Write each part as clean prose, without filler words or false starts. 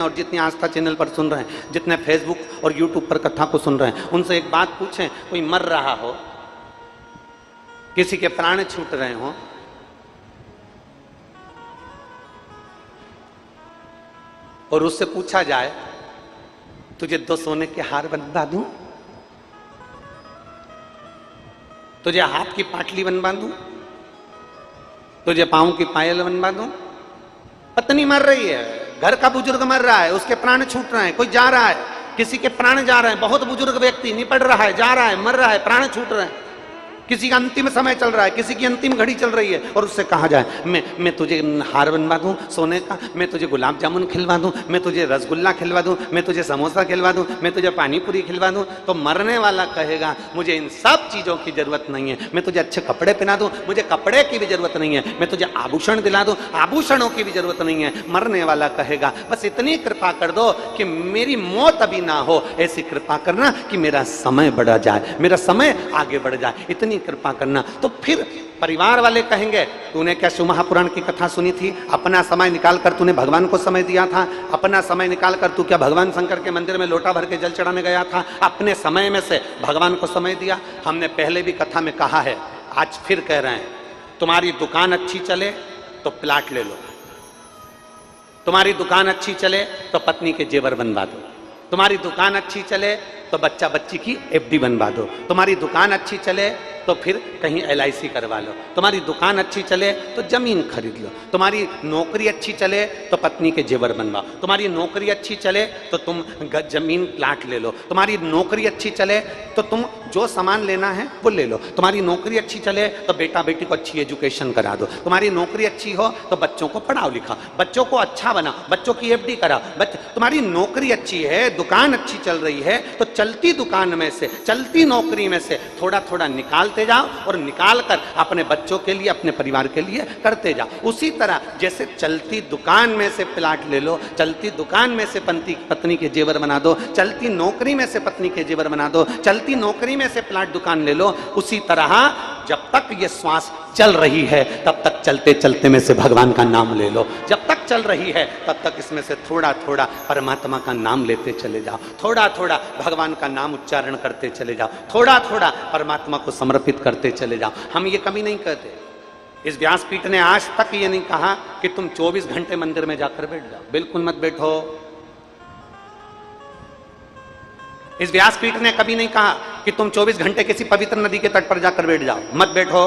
और जितने आस्था चैनल पर सुन रहे हैं, जितने फेसबुक और यूट्यूब पर कथा को सुन रहे हैं, उनसे एक बात पूछें, कोई मर रहा हो, किसी के प्राण छूट रहे हो, और उससे पूछा जाए तुझे 2 सोने के हार बनवा दूं, तुझे हाथ की पाटली बनवा दूं, तुझे पांव की पायल बनवा दूं। पत्नी मर रही है, घर का बुजुर्ग मर रहा है, उसके प्राण छूट रहे हैं, कोई जा रहा है, किसी के प्राण जा रहे हैं, बहुत बुजुर्ग व्यक्ति निपट रहा है, जा रहा है, मर रहा है, प्राण छूट रहे हैं, किसी का अंतिम समय चल रहा है, किसी की अंतिम घड़ी चल रही है, और उससे कहा जाए मैं तुझे हार बनवा दूं सोने का, मैं तुझे गुलाब जामुन खिलवा दूं, मैं तुझे रसगुल्ला खिलवा दूं, मैं तुझे समोसा खिलवा दूं, मैं तुझे पानी पूरी खिलवा दूं, तो मरने वाला कहेगा मुझे इन सब चीजों की जरूरत नहीं है, मैं तुझे अच्छे कपड़े पहना दूं, मुझे कपड़े की भी जरूरत नहीं है, मैं तुझे आभूषण दिला दूं, आभूषणों की भी जरूरत नहीं है। मरने वाला कहेगा बस इतनी कृपा कर दो कि मेरी मौत अभी ना हो, ऐसी कृपा करना कि मेरा समय बढ़ा जाए, मेरा समय आगे बढ़ जाए, इतनी कृपा करना। तो फिर परिवार वाले कहेंगे तूने क्या शिव महापुराण की कथा सुनी थी, अपना समय निकालकर तूने भगवान को समय दिया था, अपना समय निकालकर तू क्या भगवान शंकर के मंदिर में लोटा भर के जल चढ़ाने गया था, अपने समय में से भगवान को समय दिया। हमने पहले भी कथा में कहा है, आज फिर कह रहे हैं, तुम्हारी दुकान अच्छी चले तो प्लाट ले लो, तुम्हारी दुकान अच्छी चले तो पत्नी के जेवर बनवा दो, तुम्हारी दुकान अच्छी चले तो बच्चा बच्ची की एफडी बनवा दो, तुम्हारी दुकान अच्छी चले तो फिर कहीं LIC करवा लो, तुम्हारी दुकान अच्छी चले तो जमीन खरीद लो, तुम्हारी नौकरी अच्छी चले तो पत्नी के जेवर बनवाओ, तुम्हारी नौकरी अच्छी चले तो तुम जमीन प्लाट ले लो, तुम्हारी नौकरी अच्छी चले तो तुम जो सामान लेना है वो ले लो, तुम्हारी नौकरी अच्छी चले तो बेटा बेटी को अच्छी एजुकेशन करा दो, तुम्हारी नौकरी अच्छी हो तो बच्चों को पढ़ाओ लिखाओ, बच्चों को अच्छा बनाओ, बच्चों की FD कराओ। तुम्हारी नौकरी अच्छी है, दुकान अच्छी चल रही है, तो चलती दुकान में से, चलती नौकरी में से थोड़ा थोड़ा निकालते जाओ और निकाल कर अपने बच्चों के लिए, अपने परिवार के लिए करते जाओ। उसी तरह जैसे चलती दुकान में से प्लाट ले लो, चलती दुकान में से पत्नी के जेवर बना दो, चलती नौकरी में से पत्नी के जेवर बना दो, चलती नौकरी में से प्लाट दुकान ले लो। उसी तरह जब तक ये श्वास चल रही है तब तक चलते चलते में से भगवान का नाम ले लो, जब तक चल रही है तब तक इसमें से थोड़ा थोड़ा परमात्मा का नाम लेते चले जाओ, थोड़ा थोड़ा भगवान का नाम उच्चारण करते चले जाओ, थोड़ा थोड़ा परमात्मा को समर्पित करते चले जाओ। हम ये कभी नहीं कहते, इस व्यासपीठ ने आज तक ये नहीं कहा कि तुम 24 घंटे मंदिर में जाकर बैठ जाओ, बिल्कुल मत बैठो। इस व्यासपीठ ने कभी नहीं कहा कि तुम 24 घंटे किसी पवित्र नदी के तट पर जाकर बैठ जाओ, मत बैठो।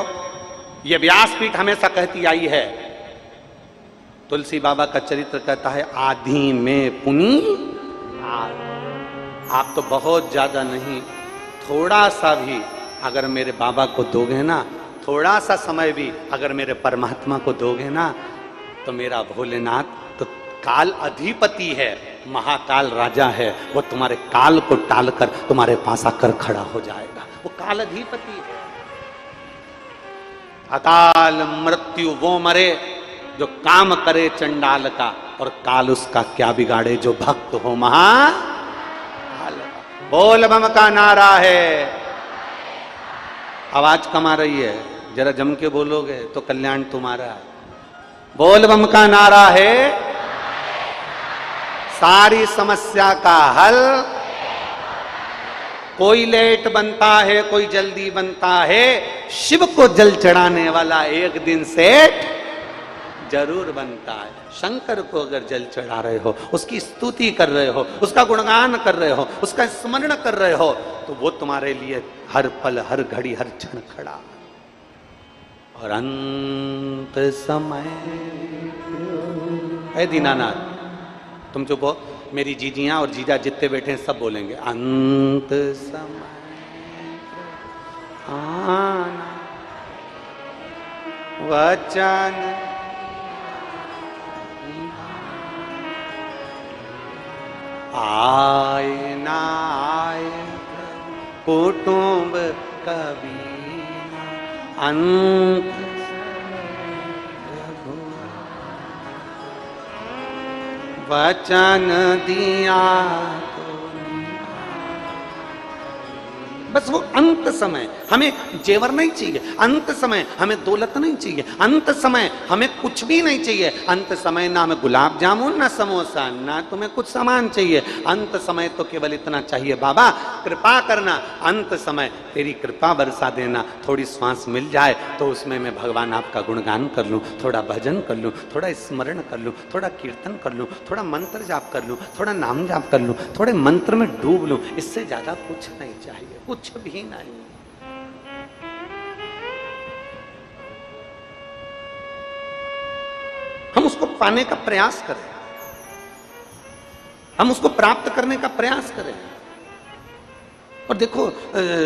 यह व्यासपीठ हमेशा कहती आई है, तुलसी बाबा का चरित्र कहता है, आधी में पुनी आप तो बहुत ज्यादा नहीं, थोड़ा सा भी अगर मेरे बाबा को दोगे ना, थोड़ा सा समय भी अगर मेरे परमात्मा को दोगे ना, तो मेरा भोलेनाथ तो काल अधिपति है, महाकाल राजा है, वो तुम्हारे काल को टालकर तुम्हारे पास आकर खड़ा हो जाएगा। वो काल अधिपति है। अकाल मृत्यु वो मरे जो काम करे चंडाल का, और काल उसका क्या बिगाड़े जो भक्त हो महाकाल का। बोल बम का नारा है। आवाज कम आ रही है, जरा जम के बोलोगे तो कल्याण तुम्हारा है। बोल बम का नारा है, सारी समस्या का हल। कोई लेट बनता है, कोई जल्दी बनता है, शिव को जल चढ़ाने वाला एक दिन सेठ जरूर बनता है। शंकर को अगर जल चढ़ा रहे हो, उसकी स्तुति कर रहे हो, उसका गुणगान कर रहे हो, उसका स्मरण कर रहे हो, तो वो तुम्हारे लिए हर पल, हर घड़ी, हर क्षण खड़ा। और अंत समय, ऐ दीनानाथ तुम चुप हो, मेरी जीजियां और जीजा जितने बैठे हैं सब बोलेंगे, अंत समय आना वचन आए ना आए कुटुंब कभी, अंत वचन दिया तो बस वो अंत समय हमें जेवर नहीं चाहिए, अंत समय हमें दौलत नहीं चाहिए, अंत समय हमें कुछ भी नहीं चाहिए, अंत समय ना हमें गुलाब जामुन ना समोसा ना तुम्हें कुछ सामान चाहिए, अंत समय तो केवल इतना चाहिए बाबा कृपा करना, अंत समय तेरी कृपा बरसा देना, थोड़ी श्वास मिल जाए तो उसमें मैं भगवान आपका गुणगान कर लूं, थोड़ा भजन कर लूं, थोड़ा स्मरण कर लूं, थोड़ा कीर्तन कर लूं, थोड़ा मंत्र जाप कर लूं, थोड़ा नाम जाप कर लूं, थोड़े मंत्र में डूब लूं, इससे ज्यादा कुछ नहीं चाहिए, कुछ भी नहीं। हम उसको पाने का प्रयास करें, हम उसको प्राप्त करने का प्रयास करें। और देखो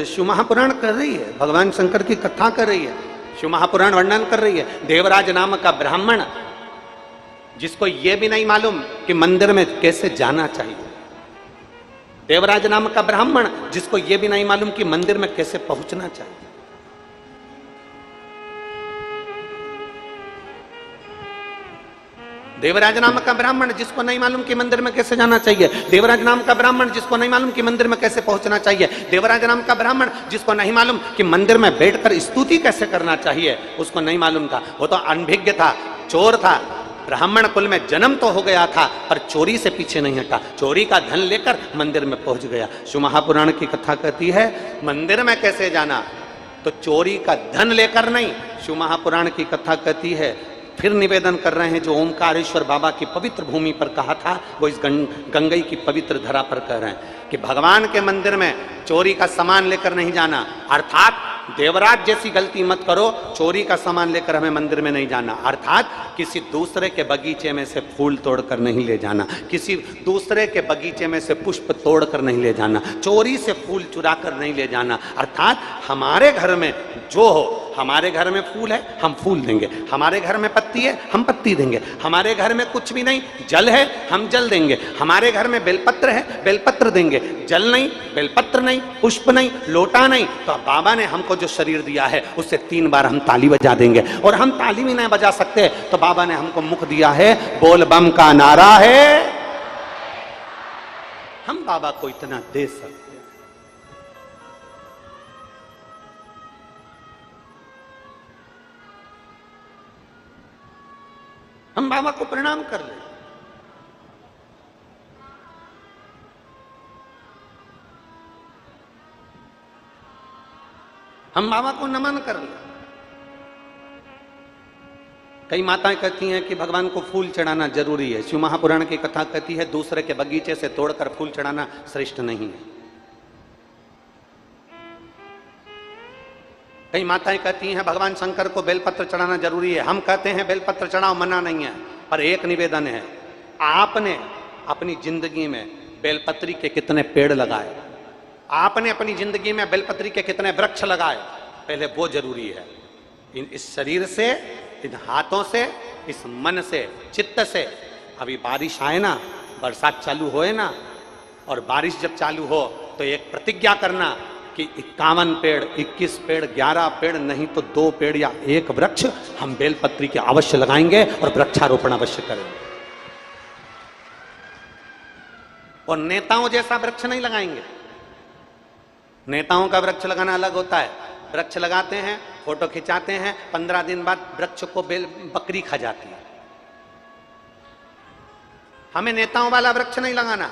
शिव महापुराण कर रही है, भगवान शंकर की कथा कर रही है, शिव महापुराण वर्णन कर रही है, देवराज नाम का ब्राह्मण जिसको यह भी नहीं मालूम कि मंदिर में कैसे जाना चाहिए, देवराज नाम का ब्राह्मण जिसको यह भी नहीं मालूम कि मंदिर में कैसे पहुंचना चाहिए। देवराज नाम का ब्राह्मण जिसको नहीं मालूम कि मंदिर में कैसे जाना चाहिए, देवराज नाम का ब्राह्मण जिसको नहीं मालूम कि मंदिर में कैसे पहुंचना चाहिए, देवराज नाम का ब्राह्मण जिसको नहीं मालूम कि मंदिर में बैठकर स्तुति कैसे करना चाहिए, उसको नहीं मालूम था। वो तो अनभिज्ञ था, चोर था, ब्राह्मण कुल में जन्म तो हो गया था पर चोरी से पीछे नहीं हटा, चोरी का धन लेकर मंदिर में पहुंच गया। शिव महापुराण की कथा कहती है मंदिर में कैसे जाना, तो चोरी का धन लेकर नहीं। शिव महापुराण की कथा कहती है, फिर निवेदन कर रहे हैं, जो ओमकारेश्वर बाबा की पवित्र भूमि पर कहा था वो इस गंगई की पवित्र धरा पर कह रहे हैं कि भगवान के मंदिर में चोरी का सामान लेकर नहीं जाना, अर्थात देवराज जैसी गलती मत करो, चोरी का सामान लेकर हमें मंदिर में नहीं जाना, अर्थात किसी दूसरे के बगीचे में से फूल तोड़कर नहीं ले जाना, किसी दूसरे के बगीचे में से पुष्प तोड़कर नहीं ले जाना, चोरी से फूल चुरा कर नहीं ले जाना, अर्थात हमारे घर में जो हो, हमारे घर में फूल है हम फूल देंगे, हमारे घर में पत्ती है हम पत्ती देंगे, हमारे घर में कुछ भी नहीं जल है हम जल देंगे, हमारे घर में बेलपत्र है बेलपत्र देंगे, जल नहीं बेलपत्र नहीं पुष्प नहीं लोटा नहीं, तो बाबा ने हमको जो शरीर दिया है उससे 3 बार हम ताली बजा देंगे, और हम ताली भी नहीं बजा सकते तो बाबा ने हमको मुख दिया है, बोल बम का नारा है, हम बाबा को इतना दे सकते हैं। हम बाबा को प्रणाम कर ले, हम बाबा को नमन कर ले। कई माताएं कहती हैं कि भगवान को फूल चढ़ाना जरूरी है, शिव महापुराण की कथा कहती है दूसरे के बगीचे से तोड़कर फूल चढ़ाना श्रेष्ठ नहीं है। कई माताएं कहती हैं भगवान शंकर को बेलपत्र चढ़ाना जरूरी है, हम कहते हैं बेलपत्र चढ़ाओ, मना नहीं है, पर एक निवेदन है, आपने अपनी जिंदगी में बेलपत्री के कितने पेड़ लगाए, आपने अपनी जिंदगी में बेलपत्री के कितने वृक्ष लगाए, पहले वो जरूरी है। इस शरीर से, इन हाथों से, इस मन से, चित्त से, अभी बारिश आए ना, बरसात चालू होए ना, और बारिश जब चालू हो तो एक प्रतिज्ञा करना कि 51 पेड़, 21 पेड़, 11 पेड़, नहीं तो 2 पेड़ या 1 वृक्ष हम बेलपत्री के अवश्य लगाएंगे और वृक्षारोपण अवश्य करेंगे। और नेताओं जैसा वृक्ष नहीं लगाएंगे, नेताओं का वृक्ष लगाना अलग होता है, वृक्ष लगाते हैं, फोटो खिंचाते हैं, 15 दिन बाद वृक्ष को बकरी खा जाती है। हमें नेताओं वाला वृक्ष नहीं लगाना,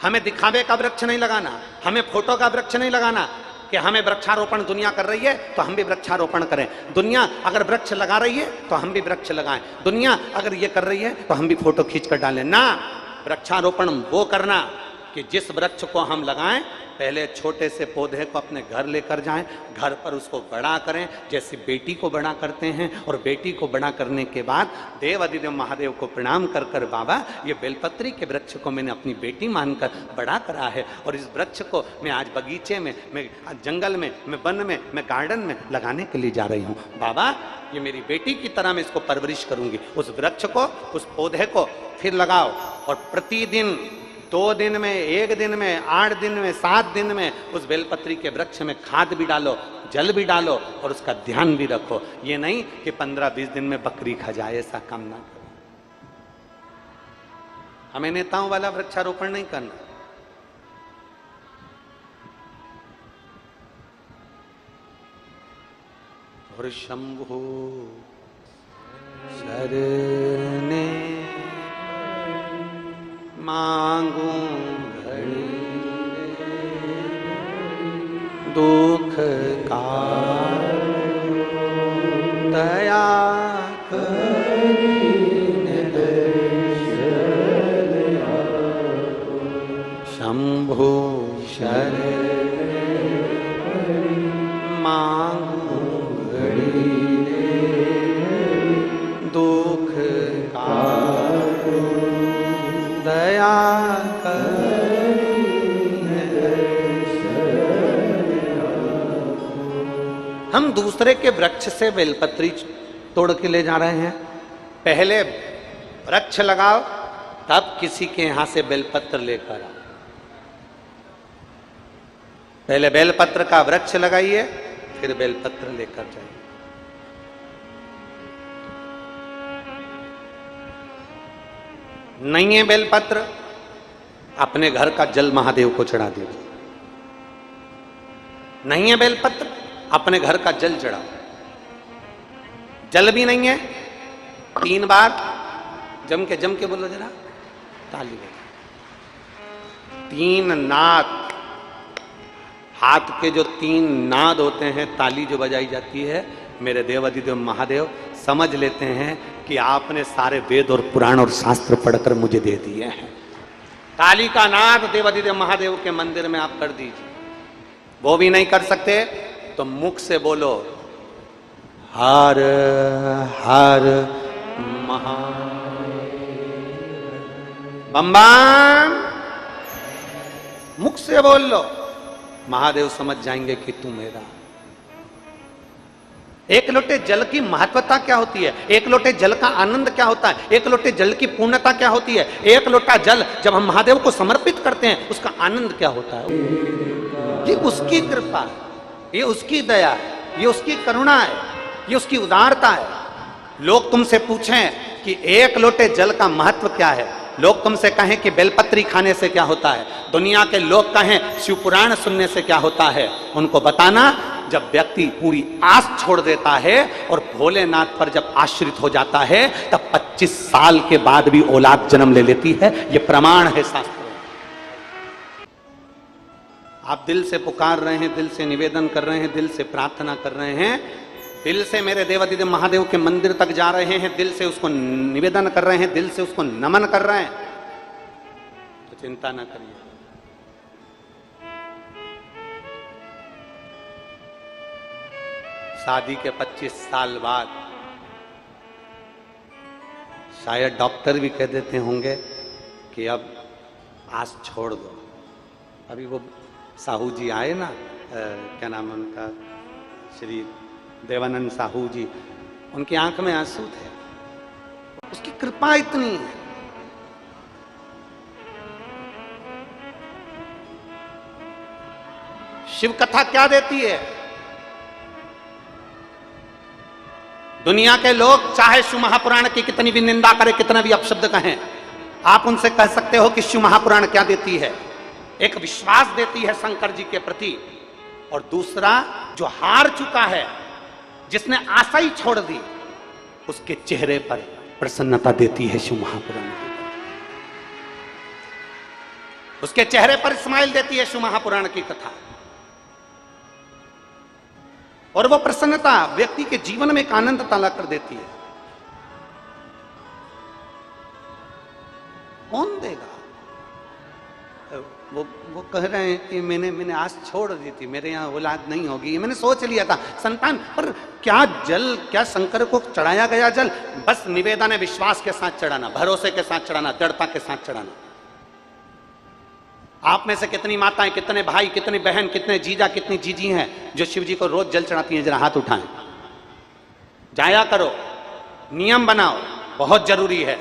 हमें दिखावे का वृक्ष नहीं लगाना, हमें फोटो का वृक्ष नहीं लगाना कि हमें वृक्षारोपण दुनिया कर रही है तो हम भी वृक्षारोपण करें, दुनिया अगर वृक्ष लगा रही है तो हम भी वृक्ष लगाएं, दुनिया अगर ये कर रही है तो हम भी फोटो खींच कर डालें ना। वृक्षारोपण वो करना कि जिस वृक्ष को हम लगाएं पहले छोटे से पौधे को अपने घर लेकर जाएं, घर पर उसको बड़ा करें, जैसे बेटी को बड़ा करते हैं, और बेटी को बड़ा करने के बाद देव अधिदेव महादेव को प्रणाम कर कर बाबा ये बेलपत्री के वृक्ष को मैंने अपनी बेटी मानकर बड़ा करा है, और इस वृक्ष को मैं आज बगीचे में, मैं जंगल में, मैं वन में, मैं गार्डन में लगाने के लिए जा रही हूँ। बाबा ये मेरी बेटी की तरह मैं इसको परवरिश करूंगी। उस वृक्ष को, उस पौधे को फिर लगाओ, और प्रतिदिन 2 दिन में, 1 दिन में, 8 दिन में, 7 दिन में उस बेलपत्री के वृक्ष में खाद भी डालो, जल भी डालो, और उसका ध्यान भी रखो। ये नहीं कि 15-20 दिन में बकरी खा जाए, ऐसा काम ना करो। हमें नेताओं वाला वृक्षारोपण नहीं करना, और शंभो शरणे मांगू घड़ी दुख का दया शंभो शरणे मांगू घड़ी दुख का दया हम दूसरे के वृक्ष से बेलपत्री तोड़ के ले जा रहे हैं। पहले वृक्ष लगाओ, तब किसी के यहां से बेलपत्र लेकर आओ। पहले बेलपत्र का वृक्ष लगाइए, फिर बेलपत्र लेकर जाइए। नहीं है बेलपत्र, अपने घर का जल महादेव को चढ़ा दीजिए। नहीं है बेलपत्र, अपने घर का जल चढ़ाओ। जल भी नहीं है, 3 बार जम के बोलो जरा, ताली बजाओ। 3 नाद, हाथ के जो 3 नाद होते हैं, ताली जो बजाई जाती है, मेरे देवाधिदेव महादेव समझ लेते हैं कि आपने सारे वेद और पुराण और शास्त्र पढ़कर मुझे दे दिए हैं। ताली का नाद देवाधिदेव महादेव के मंदिर में आप कर दीजिए। वो भी नहीं कर सकते तो मुख से बोलो, हर हर महादेव, बम बम। मुख से बोल लो, महादेव समझ जाएंगे कि तू मेरा। एक लोटे जल की महत्वता क्या होती है, एक लोटे जल का आनंद क्या होता है, एक लोटे जल की पूर्णता क्या होती है, एक लोटा जल जब हम महादेव को समर्पित करते हैं उसका आनंद क्या होता है। ये उसकी कृपा है, ये उसकी दया है, ये उसकी करुणा है, ये उसकी उदारता है। लोग तुमसे पूछें कि एक लोटे जल का महत्व क्या है, लोग तुमसे कहें कि बेलपत्री खाने से क्या होता है, दुनिया के लोग कहें शिवपुराण सुनने से क्या होता है, उनको बताना जब व्यक्ति पूरी आस छोड़ देता है और भोलेनाथ पर जब आश्रित हो जाता है तब 25 साल के बाद भी औलाद जन्म ले लेती है। यह प्रमाण है शास्त्र। आप दिल से पुकार रहे हैं, दिल से निवेदन कर रहे हैं, दिल से प्रार्थना कर रहे हैं, दिल से मेरे देवाधिदेव महादेव के मंदिर तक जा रहे हैं, दिल से उसको निवेदन कर रहे हैं, दिल से उसको नमन कर रहे हैं, तो चिंता ना करिए। शादी के 25 साल बाद शायद डॉक्टर भी कह देते होंगे कि अब आस छोड़ दो। अभी वो साहू जी आए ना, क्या नाम है उनका, श्री देवानंद साहू जी, उनकी आंख में आंसू थे। उसकी कृपा इतनी है। शिव कथा क्या देती है? दुनिया के लोग चाहे शिव महापुराण की कितनी भी निंदा करें, कितना भी अपशब्द कहें, आप उनसे कह सकते हो कि शिव महापुराण क्या देती है? एक विश्वास देती है शंकर जी के प्रति, और दूसरा जो हार चुका है, जिसने आशा ही छोड़ दी, उसके चेहरे पर प्रसन्नता देती है शिव महापुराण की। उसके चेहरे पर स्माइल देती है शिव महापुराण की कथा, और वो प्रसन्नता व्यक्ति के जीवन में एक आनंद ताला कर देती है। कौन देगा? वो कह रहे हैं कि मैंने आस छोड़ दी थी, मेरे यहाँ औलाद नहीं होगी, मैंने सोच लिया था संतान, पर क्या जल, क्या शंकर को चढ़ाया गया जल बस निवेदन है, विश्वास के साथ चढ़ाना, भरोसे के साथ चढ़ाना, दृढ़ता के साथ चढ़ाना। आप में से कितनी माताएं, कितने भाई, कितनी बहन, कितने जीजा, कितनी जीजी हैं जो शिव जी को रोज जल चढ़ाती हैं? जरा हाथ उठाएं। जाया करो, नियम बनाओ, बहुत जरूरी है।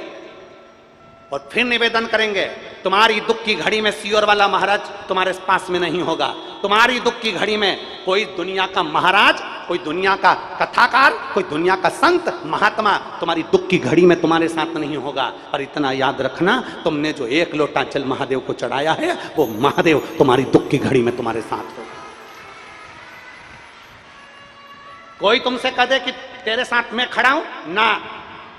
और फिर निवेदन करेंगे, तुम्हारी दुख की घड़ी में सियोर वाला महाराज तुम्हारे पास में नहीं होगा। तुम्हारी दुख की घड़ी में कोई दुनिया का महाराज, कोई दुनिया का कथाकार, कोई दुनिया का संत महात्मा तुम्हारी दुख की घड़ी में तुम्हारे साथ नहीं होगा। और इतना याद रखना, तुमने जो 1 लोटा जल महादेव को चढ़ाया है, वो महादेव तुम्हारी दुख की घड़ी में तुम्हारे साथ होगा। कोई तुमसे कह दे कि तेरे साथ मैं खड़ा हूं ना,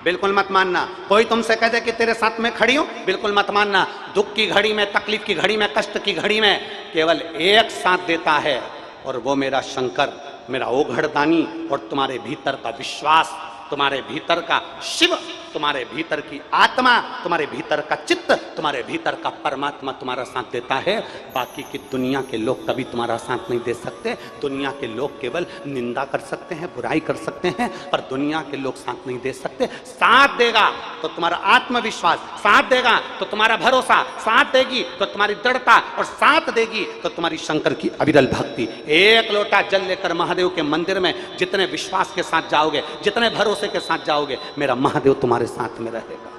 बिल्कुल मत मानना। कोई तुमसे कह दे कि तेरे साथ मैं खड़ी हूं, बिल्कुल मत मानना। दुख की घड़ी में, तकलीफ की घड़ी में, कष्ट की घड़ी में केवल एक साथ देता है, और वो मेरा शंकर, मेरा ओघड़दानी, और तुम्हारे भीतर का विश्वास, तुम्हारे भीतर का शिव, तुम्हारे भीतर की आत्मा, तुम्हारे भीतर का चित्त, तुम्हारे भीतर का परमात्मा तुम्हारा साथ देता है। बाकी की दुनिया के लोग कभी तुम्हारा साथ नहीं दे सकते। दुनिया के लोग केवल निंदा कर सकते हैं, बुराई कर सकते हैं, पर दुनिया के लोग साथ नहीं दे सकते। साथ देगा तो तुम्हारा आत्मविश्वास, साथ देगा तो तुम्हारा भरोसा, साथ देगी तो तुम्हारी दृढ़ता, और साथ देगी तो तुम्हारी शंकर की अविरल भक्ति। एक लोटा जल लेकर महादेव के मंदिर में जितने विश्वास के साथ जाओगे, जितने भरोसे के साथ जाओगे, मेरा महादेव तुम्हारे साथ में रहेगा।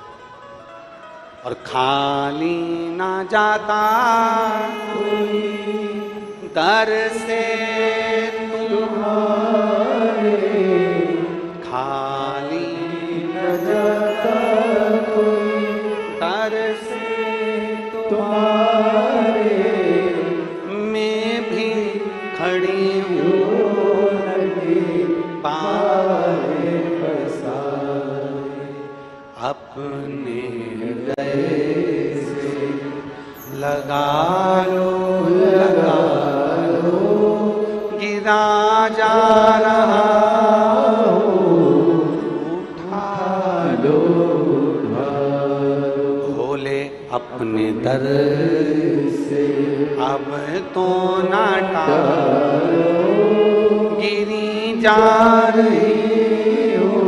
और खाली ना जाता कोई दर से तुम्हारे, खाली न जाता कोई दर से तुम्हारे, मैं भी खड़ी हूँ लगे पाए अपने हृदय से, लगा लो गिरा जा रहा हो, उठा लो भोले अपने दर से, अब तो ना टालो गिरी जा रही हो,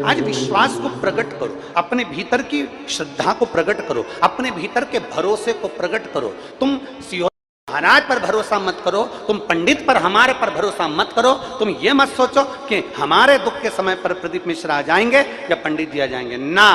आज विश्वास को प्रकट करो, अपने भीतर की श्रद्धा को प्रकट करो, अपने भीतर के भरोसे को प्रकट करो। तुम सियोर महाराज पर भरोसा मत करो, तुम पंडित पर, हमारे पर भरोसा मत करो। तुम ये मत सोचो कि हमारे दुख के समय पर प्रदीप मिश्रा आ जाएंगे या पंडित जी आ जाएंगे। ना,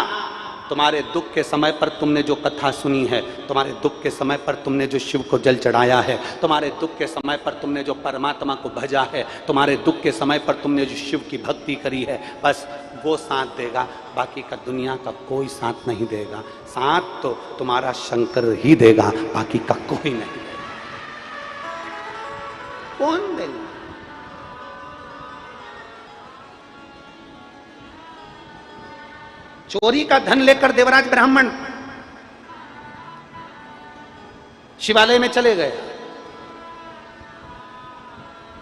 तुम्हारे दुख के समय पर तुमने जो कथा सुनी है, तुम्हारे दुख के समय पर तुमने जो शिव को जल चढ़ाया है, तुम्हारे दुख के समय पर तुमने जो परमात्मा को भजा है, तुम्हारे दुख के समय पर तुमने जो शिव की भक्ति करी है, बस वो साथ देगा। बाकी का दुनिया का कोई साथ नहीं देगा। साथ तो तुम्हारा शंकर ही देगा, बाकी का कोई नहीं देगा। कौन देगा? चोरी का धन लेकर देवराज ब्राह्मण शिवालय में चले गए।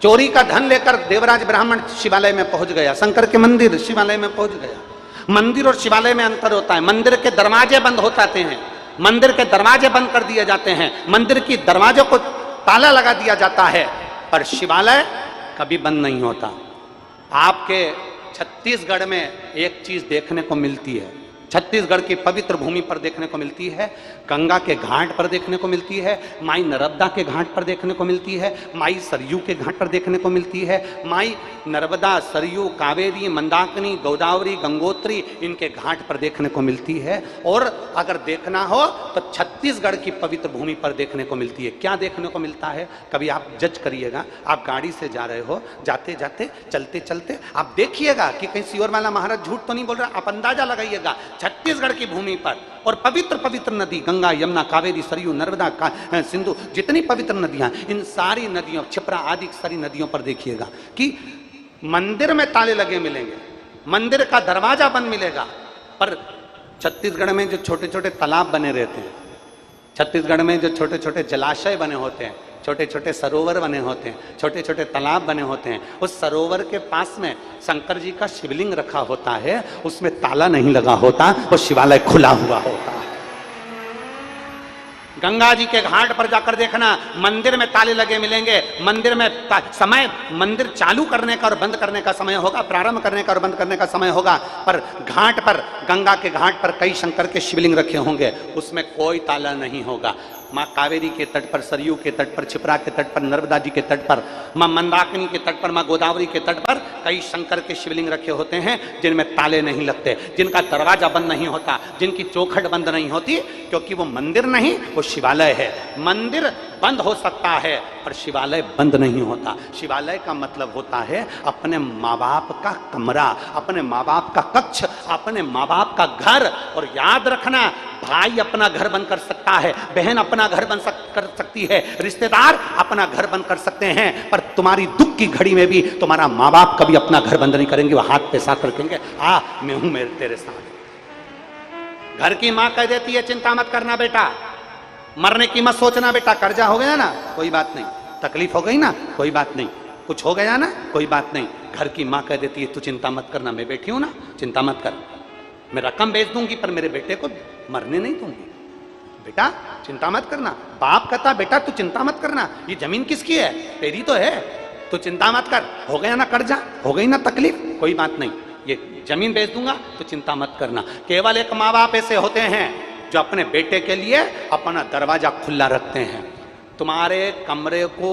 चोरी का धन लेकर देवराज ब्राह्मण शिवालय में पहुंच गया। शंकर के मंदिर शिवालय में पहुंच गया। मंदिर और शिवालय में अंतर होता है। मंदिर के दरवाजे बंद हो जाते हैं, मंदिर के दरवाजे बंद कर दिए जाते हैं, मंदिर की दरवाजों को ताला लगा दिया जाता है, पर शिवालय कभी बंद नहीं होता। आपके छत्तीसगढ़ में एक चीज देखने को मिलती है, छत्तीसगढ़ की पवित्र भूमि पर देखने को मिलती है, गंगा के घाट पर देखने को मिलती है, माई नर्मदा के घाट पर देखने को मिलती है, माई सरयू के घाट पर देखने को मिलती है। माई नर्मदा, सरयू, कावेरी, मंदाकिनी, गोदावरी, गंगोत्री, इनके घाट पर देखने को मिलती है। और अगर देखना हो तो छत्तीसगढ़ की पवित्र भूमि पर देखने को मिलती है। क्या देखने को मिलता है? कभी आप जज करिएगा। आप गाड़ी से जा रहे हो, जाते जाते, चलते चलते आप देखिएगा कि कहीं सियोर वाला महाराज झूठ तो नहीं बोल रहा। आप अंदाजा लगाइएगा, छत्तीसगढ़ की भूमि पर और पवित्र पवित्र नदी, गंगा, यमुना, कावेरी, सरयू, नर्मदा, सिंधु, जितनी पवित्र नदियां, इन सारी नदियों, क्षिप्रा आदि सारी नदियों पर देखिएगा कि मंदिर में ताले लगे मिलेंगे, मंदिर का दरवाजा बंद मिलेगा, पर छत्तीसगढ़ में जो छोटे छोटे तालाब बने रहते हैं, छत्तीसगढ़ में जो छोटे छोटे जलाशय बने होते हैं, छोटे छोटे सरोवर बने होते हैं, छोटे छोटे तालाब बने होते हैं, उस सरोवर के पास में शंकर जी का शिवलिंग रखा होता है, उसमें ताला नहीं लगा होता, वो शिवालय खुला हुआ होता है। गंगा जी के घाट पर जाकर देखना, मंदिर में ताले लगे मिलेंगे। मंदिर में समय, मंदिर चालू करने का और बंद करने का समय होगा, प्रारंभ करने का और बंद करने का समय होगा, पर घाट पर, गंगा के घाट पर कई शंकर के शिवलिंग रखे होंगे, उसमें कोई ताला नहीं होगा। माँ कावेरी के तट पर, सरयू के तट पर, क्षिप्रा के तट पर, नर्मदा जी के तट पर, माँ मंदाकिनी के तट पर, माँ गोदावरी के तट पर कई शंकर के शिवलिंग रखे होते हैं, जिनमें ताले नहीं लगते, जिनका दरवाजा बंद नहीं होता, जिनकी चौखट बंद नहीं होती, क्योंकि वो मंदिर नहीं, वो शिवालय है। मंदिर बंद हो सकता है पर शिवालय बंद नहीं होता। शिवालय का मतलब होता है अपने माँ बाप का कमरा, अपने माँ बाप का कक्ष, अपने माँ बाप का घर। और याद रखना, भाई अपना घर बंद कर सकता है, बहन अपना घर बंद कर सकती है, रिश्तेदार अपना घर बंद कर सकते हैं, पर तुम्हारी दुख की घड़ी में भी तुम्हारा माँ बाप कभी अपना घर बंद नहीं करेंगे। वो हाथ पे साथ रखेंगे, आ मैं हूं मेरे तेरे साथ। घर की माँ कह देती है चिंता मत करना बेटा, मरने की मत सोचना बेटा, कर्जा हो गया ना कोई बात नहीं, तकलीफ हो गई ना कोई बात नहीं, कुछ हो गया ना कोई बात नहीं। घर की माँ कह देती है तू चिंता मत करना, मैं बैठी हूं ना, चिंता मत कर, मैं रकम बेच दूंगी पर मेरे बेटे को मरने नहीं दूंगी, बेटा चिंता मत करना। बाप कहता बेटा तू चिंता मत करना, ये जमीन किसकी है, तेरी तो है, तू चिंता मत कर, हो गया ना कर्जा, हो गई ना तकलीफ, कोई बात नहीं, ये जमीन बेच दूंगा तो चिंता मत करना। केवल एक माँ बाप ऐसे होते हैं जो अपने बेटे के लिए अपना दरवाजा खुला रखते हैं। तुम्हारे कमरे को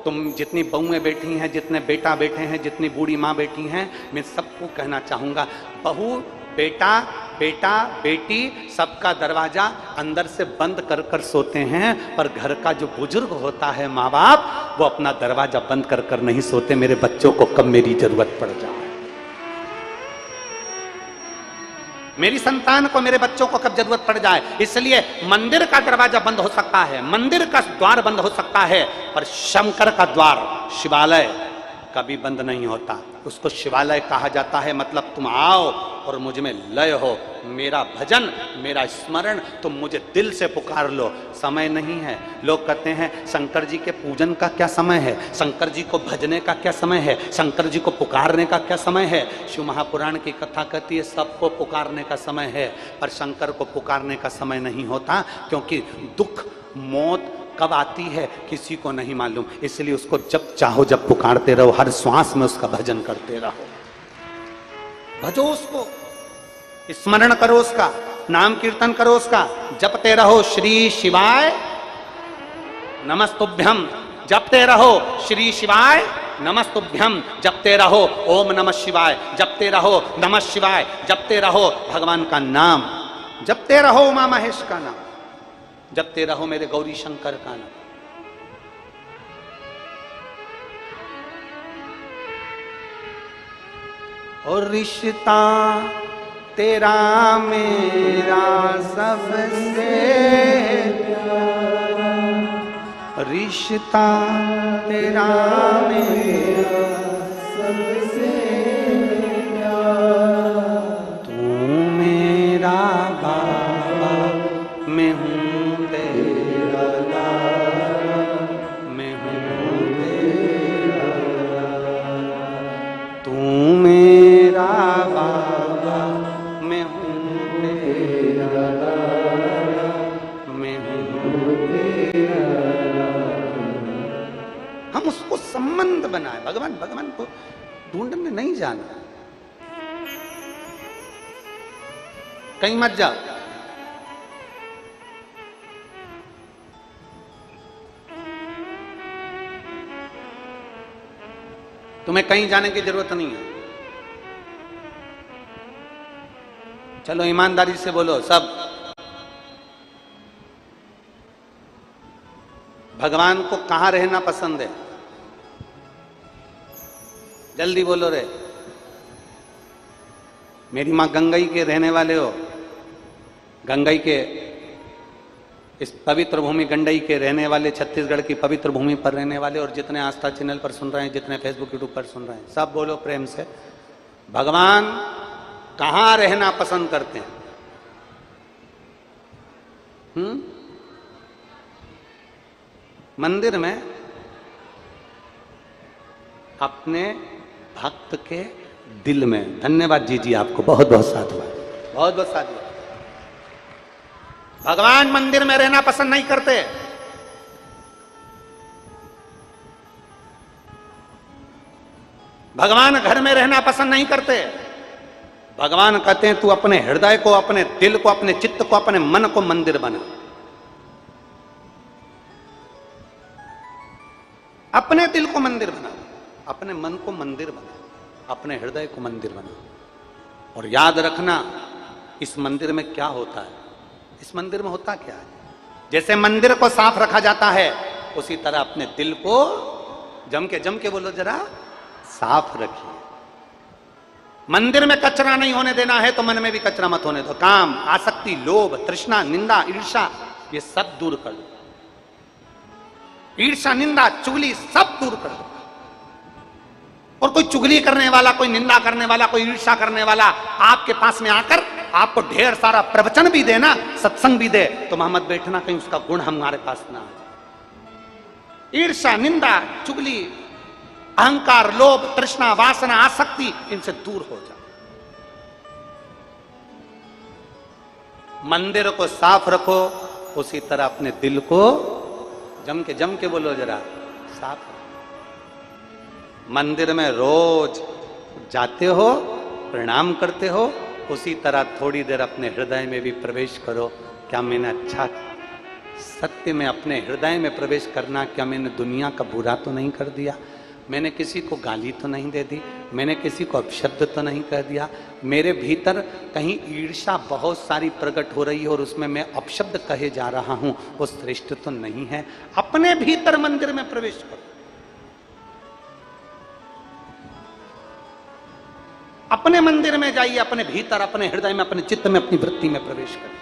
तुम जितनी बहुएं बैठी हैं, जितने बेटा बैठे हैं, जितनी बूढ़ी माँ बैठी हैं, मैं सबको कहना चाहूंगा, बहू बेटा बेटा बेटी सबका दरवाजा अंदर से बंद कर कर सोते हैं, पर घर का जो बुजुर्ग होता है माँ बाप, वो अपना दरवाजा बंद कर कर नहीं सोते, मेरे बच्चों को कब मेरी जरूरत पड़ जाए, मेरी संतान को मेरे बच्चों को कब जरूरत पड़ जाए। इसलिए मंदिर का दरवाजा बंद हो सकता है, मंदिर का द्वार बंद हो सकता है, पर शंकर का द्वार शिवालय कभी बंद नहीं होता। उसको शिवालय कहा जाता है, मतलब तुम आओ और मुझ में लय हो, मेरा भजन मेरा स्मरण तुम मुझे दिल से पुकार लो। समय नहीं है, लोग कहते हैं शंकर जी के पूजन का क्या समय है, शंकर जी को भजने का क्या समय है, शंकर जी को पुकारने का क्या समय है। शिव महापुराण की कथा कहती है सबको पुकारने का समय है, पर शंकर को पुकारने का समय नहीं होता, क्योंकि दुख मौत कब आती है किसी को नहीं मालूम। इसलिए उसको जब चाहो जब पुकारते रहो, हर श्वास में उसका भजन करते रहो, भजो उसको, स्मरण करो उसका, नाम कीर्तन करो उसका, जपते रहो श्री शिवाय नमस्तुभ्यम, जपते रहो श्री शिवाय नमस्तुभ्यम, जपते रहो ओम नमः शिवाय, जपते रहो नमः शिवाय, जपते रहो भगवान का नाम, जपते रहो उमा महेश का नाम, जपते रहो मेरे गौरी शंकर का नाम। और रिश्ता तेरा मेरा सबसे प्यारा, रिश्ता तेरा मेरा सबसे प्यारा, तू मेरा बाबा मैं हूँ तेरा लाला, मैं हूँ तेरा लाला, तू मेरा बाबा मैं हूँ तेरा लाला, मैं हूँ तेरा लाला। हम उसको संबंध बनाए, भगवान भगवान को ढूंढने नहीं जाना, कहीं मत जाओ। तुम्हें कहीं जाने की जरूरत नहीं है। चलो ईमानदारी से बोलो सब, भगवान को कहां रहना पसंद है, जल्दी बोलो रे। मेरी मां गंगई के रहने वाले हो, गंगई के इस पवित्र भूमि गंडई के रहने वाले, छत्तीसगढ़ की पवित्र भूमि पर रहने वाले, और जितने आस्था चैनल पर सुन रहे हैं, जितने फेसबुक यूट्यूब पर सुन रहे हैं, सब बोलो प्रेम से, भगवान कहां रहना पसंद करते हैं? मंदिर में, अपने भक्त के दिल में। धन्यवाद जी आपको बहुत बहुत साधुवाद, बहुत बहुत साधुवाद। भगवान मंदिर में रहना पसंद नहीं करते, भगवान घर में रहना पसंद नहीं करते। भगवान कहते हैं तू अपने हृदय को, अपने दिल को, अपने चित्त को, अपने मन को मंदिर बना, अपने दिल को मंदिर बना, अपने मन को मंदिर बना, अपने हृदय को मंदिर बना। और याद रखना इस मंदिर में क्या होता है, इस मंदिर में होता क्या है। जैसे मंदिर को साफ रखा जाता है, उसी तरह अपने दिल को जम के बोलो जरा, साफ रखिए। मंदिर में कचरा नहीं होने देना है तो मन में भी कचरा मत होने दो। काम, आसक्ति, लोभ, तृष्णा, निंदा, ईर्ष्या, ये सब दूर कर दो। ईर्ष्या, निंदा, चुगली सब दूर कर दो। और कोई चुगली करने वाला, कोई निंदा करने वाला, कोई ईर्ष्या करने वाला आपके पास में आकर आपको ढेर सारा प्रवचन भी देना, सत्संग भी दे, तो मोहम्मद बैठना कहीं उसका गुण हमारे पास ना आ जाए। ईर्ष्या, निंदा, चुगली, अहंकार, लोभ, तृष्णा, वासना, आसक्ति, इनसे दूर हो जाओ। मंदिर को साफ रखो, उसी तरह अपने दिल को जम के बोलो जरा, साफ रखो। मंदिर में रोज जाते हो, प्रणाम करते हो, उसी तरह थोड़ी देर अपने हृदय में भी प्रवेश करो। क्या मैंने अच्छा, सत्य में अपने हृदय में प्रवेश करना, क्या मैंने दुनिया का बुरा तो नहीं कर दिया, मैंने किसी को गाली तो नहीं दे दी, मैंने किसी को अपशब्द तो नहीं कह दिया, मेरे भीतर कहीं ईर्ष्या बहुत सारी प्रकट हो रही है और उसमें मैं अपशब्द कहे जा रहा हूं, वो श्रेष्ठ तो नहीं है। अपने भीतर मंदिर में प्रवेश करो, अपने मंदिर में जाइए, अपने भीतर, अपने हृदय में, अपने चित्त में, अपनी वृत्ति में प्रवेश करिए।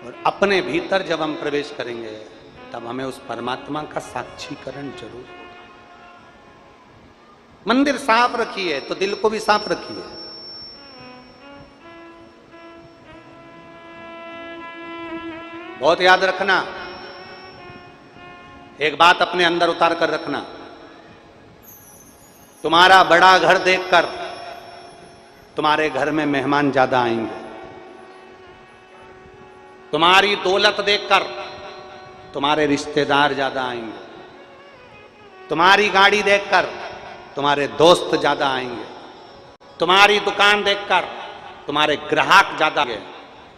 और अपने भीतर जब हम प्रवेश करेंगे तब हमें उस परमात्मा का साक्षीकरण जरूर होगा। मंदिर साफ रखिए तो दिल को भी साफ रखिए। बहुत याद रखना, एक बात अपने अंदर उतार कर रखना, तुम्हारा बड़ा घर देखकर तुम्हारे घर में मेहमान ज्यादा आएंगे, तुम्हारी दौलत देखकर तुम्हारे रिश्तेदार ज्यादा आएंगे, तुम्हारी गाड़ी देखकर तुम्हारे दोस्त ज्यादा आएंगे, तुम्हारी दुकान देखकर तुम्हारे ग्राहक ज्यादा आएंगे,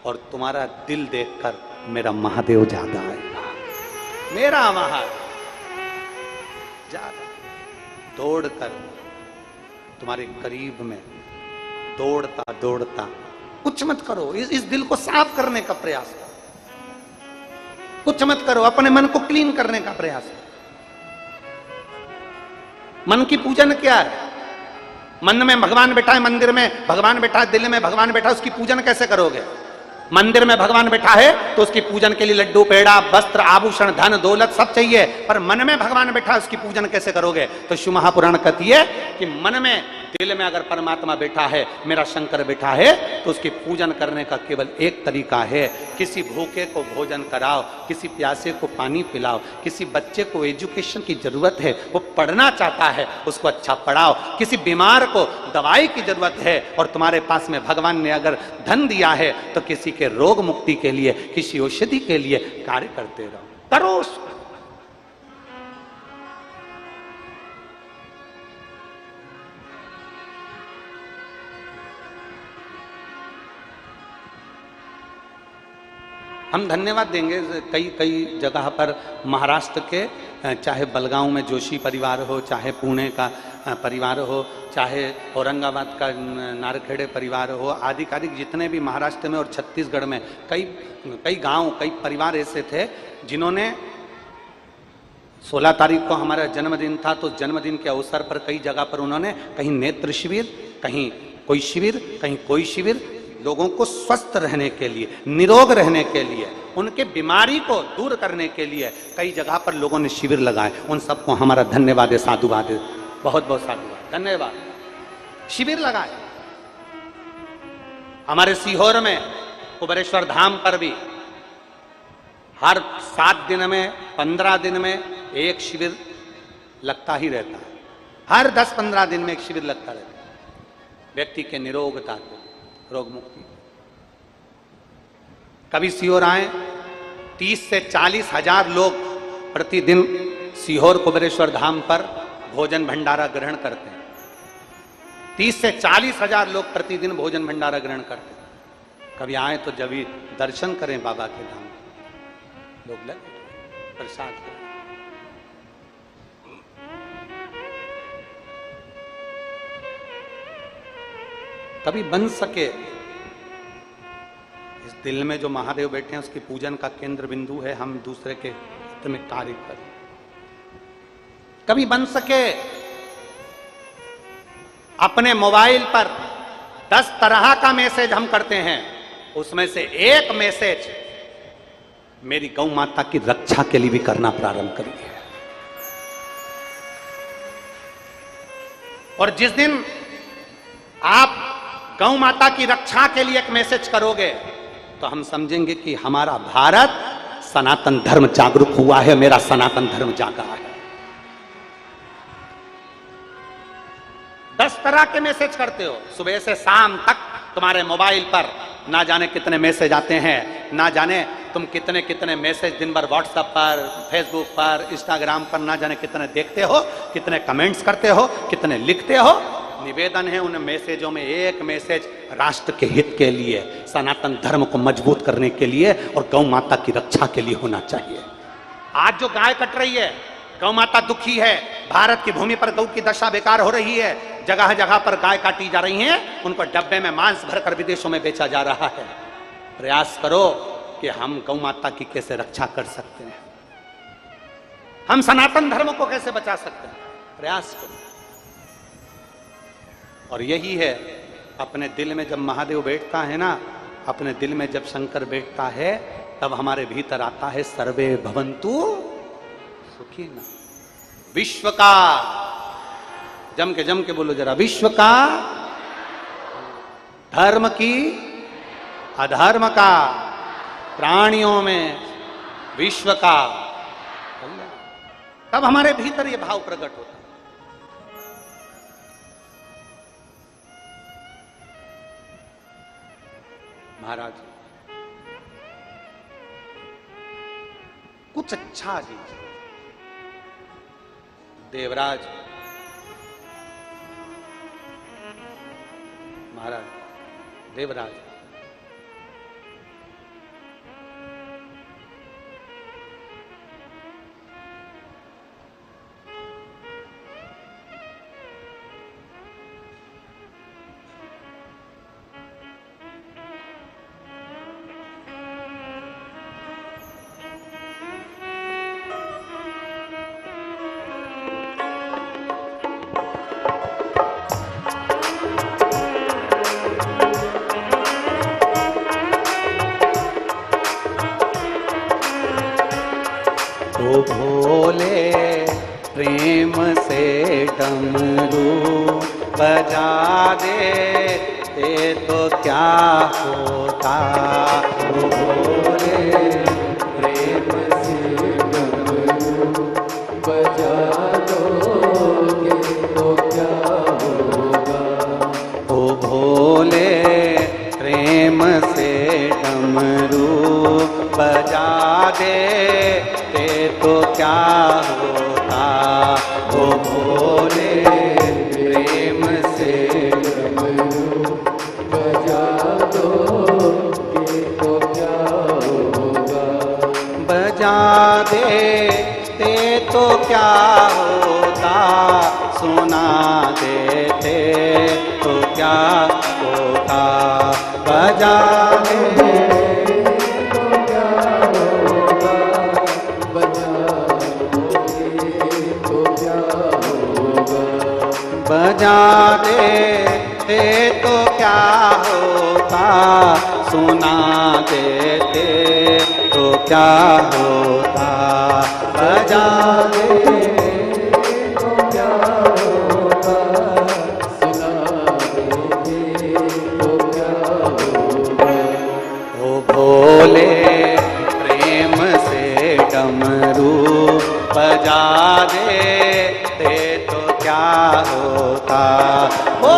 और तुम्हारा दिल देखकर मेरा महादेव ज्यादा आएगा। मेरा महादेव ज्यादा दौड़कर तुम्हारे करीब में दौड़ता दौड़ता, कुछ मत करो, इस दिल को साफ करने का प्रयास करो, कुछ मत करो, अपने मन को क्लीन करने का प्रयास करो। मन की पूजन क्या है? मन में भगवान बैठा है, मंदिर में भगवान बैठा है, दिल में भगवान बैठा है, उसकी पूजन कैसे करोगे? मंदिर में भगवान बैठा है तो उसकी पूजन के लिए लड्डू, पेड़ा, वस्त्र, आभूषण, धन, दौलत सब चाहिए, पर मन में भगवान बैठा है उसकी पूजन कैसे करोगे? तो शिव महापुराण कहती है कि मन में, दिल में अगर परमात्मा बैठा है, मेरा शंकर बैठा है, तो उसकी पूजन करने का केवल एक तरीका है, किसी भूखे को भोजन कराओ, किसी प्यासे को पानी पिलाओ, किसी बच्चे को एजुकेशन की जरूरत है, वो पढ़ना चाहता है, उसको अच्छा पढ़ाओ, किसी बीमार को दवाई की जरूरत है और तुम्हारे पास में भगवान ने अगर धन दिया है तो किसी के रोग मुक्ति के लिए, किसी औषधि के लिए कार्य करते रहो, करो। हम धन्यवाद देंगे कई जगह पर, महाराष्ट्र के, चाहे बलगांव में जोशी परिवार हो, चाहे पुणे का परिवार हो, चाहे औरंगाबाद का नारखेड़े परिवार हो, आधिकारिक जितने भी महाराष्ट्र में और छत्तीसगढ़ में कई गांव, कई परिवार ऐसे थे जिन्होंने 16 तारीख को हमारा जन्मदिन था, तो जन्मदिन के अवसर पर कई जगह पर उन्होंने कहीं नेत्र शिविर, कहीं कोई शिविर, कहीं कोई शिविर, लोगों को स्वस्थ रहने के लिए, निरोग रहने के लिए, उनके बीमारी को दूर करने के लिए कई जगह पर लोगों ने शिविर लगाए। उन सबको हमारा धन्यवाद है, साधुवाद है, बहुत बहुत साधुवाद, धन्यवाद। शिविर लगाए। हमारे सीहोर में कुबेरेश्वर धाम पर भी हर 7 दिन में, 15 दिन में एक शिविर लगता ही रहता है। हर 10-15 दिन में एक शिविर लगता रहता है, व्यक्ति के निरोगता को, रोग मुक्ति। कभी सीहोर आए, 30 से 40 हजार लोग प्रतिदिन सीहोर कुबेरेश्वर धाम पर भोजन भंडारा ग्रहण करते हैं। 30 से 40 हजार लोग प्रतिदिन भोजन भंडारा ग्रहण करते हैं। कभी आए तो जब भी दर्शन करें बाबा के धाम, लोग लगे प्रसाद करें। कभी बन सके इस दिल में जो महादेव बैठे हैं उसकी पूजन का केंद्र बिंदु है हम दूसरे के हित में कार्य करें। कभी बन सके अपने मोबाइल पर 10 तरह का मैसेज हम करते हैं, उसमें से एक मैसेज मेरी गौ माता की रक्षा के लिए भी करना प्रारंभ करिए। और जिस दिन आप गौ माता की रक्षा के लिए एक मैसेज करोगे तो हम समझेंगे कि हमारा भारत सनातन धर्म जागरूक हुआ है, मेरा सनातन धर्म जागा है। 10 तरह के मैसेज करते हो, सुबह से शाम तक तुम्हारे मोबाइल पर ना जाने कितने मैसेज आते हैं, ना जाने तुम कितने कितने मैसेज दिन भर व्हाट्सएप पर, फेसबुक पर, इंस्टाग्राम पर ना जाने कितने देखते हो, कितने कमेंट्स करते हो, कितने लिखते हो। निवेदन है उन मैसेजों में एक मैसेज राष्ट्र के हित के लिए, सनातन धर्म को मजबूत करने के लिए और गौ माता की रक्षा के लिए होना चाहिए। आज जो गाय कट रही है, गौ माता दुखी है, भारत की भूमि पर गौ की दशा बेकार हो रही है, जगह जगह पर गाय काटी जा रही हैं, उनको डब्बे में मांस भरकर विदेशों में बेचा जा रहा है। प्रयास करो कि हम गौ माता की कैसे रक्षा कर सकते हैं, हम सनातन धर्म को कैसे बचा सकते हैं, प्रयास करो। और यही है, अपने दिल में जब महादेव बैठता है ना, अपने दिल में जब शंकर बैठता है, तब हमारे भीतर आता है सर्वे भवन्तु सुखी ना। विश्व का, जम के बोलो जरा, विश्व का, धर्म की, अधर्म का, प्राणियों में विश्व का, तब हमारे भीतर ये भाव प्रकट होता है। महाराज कुछ अच्छा दीजिए। देवराज महाराज, देवराज भोले प्रेम से डमरू बजा दे, ये तो क्या होता। भोले प्रेम से डमरू बजा दोगे तो क्या होगा। ओ भोले प्रेम से डमरू बजा दे तो क्या होता। वो भोले प्रेम से डमरू बजा दोगे तो क्या होगा। बजा देते तो क्या होता, सुना देते तो क्या होता। बजा दे बजा देते तो क्या होता, सुना देते तो क्या होता। बजा देते तो क्या होता, सुना देते तो क्या होगा। ओ भोले प्रेम से डमरू बजा देते तो क्या होता। ओ